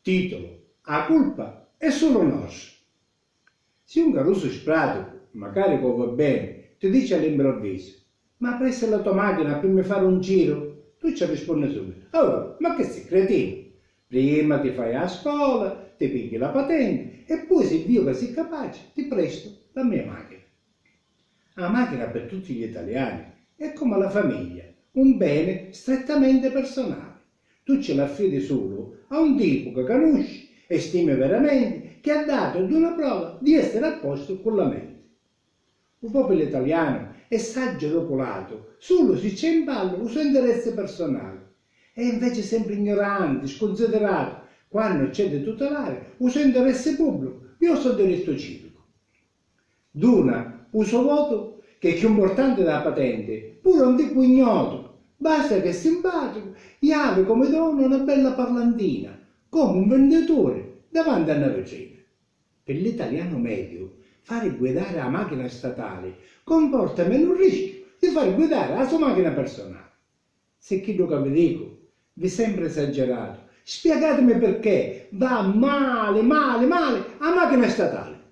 Titolo: la colpa è solo nostra. Se un caruso spratico, magari che va bene, ti dice all'improvviso: ma presta la tua macchina per mi fare un giro, tu ci rispondi subito: oh, ma che sei cretino? Prima ti fai a scuola, ti pigli la patente e poi, se Dio che sei capace, ti presto la mia macchina. La macchina per tutti gli italiani è come la famiglia, un bene strettamente personale. Tu ce l'affidi solo a un tipo che conosci e stimi veramente, che ha dato ad una prova di essere a posto con la mente. Il popolo italiano è saggio popolato, solo se c'è in ballo il suo interesse personale. È invece sempre ignorante, sconsiderato, quando c'è di tutelare il suo interesse pubblico e il suo diritto civico. Duna, il suo voto, che è più importante della patente, pure un tipo ignoto, basta che è simpatico e ha come dono una bella parlantina, come un venditore davanti a una vetrina. Per l'italiano medio, fare guidare la macchina statale comporta meno rischio di fare guidare la sua macchina personale. Se quello che vi dico vi sembra esagerato, spiegatemi perché va male la macchina statale.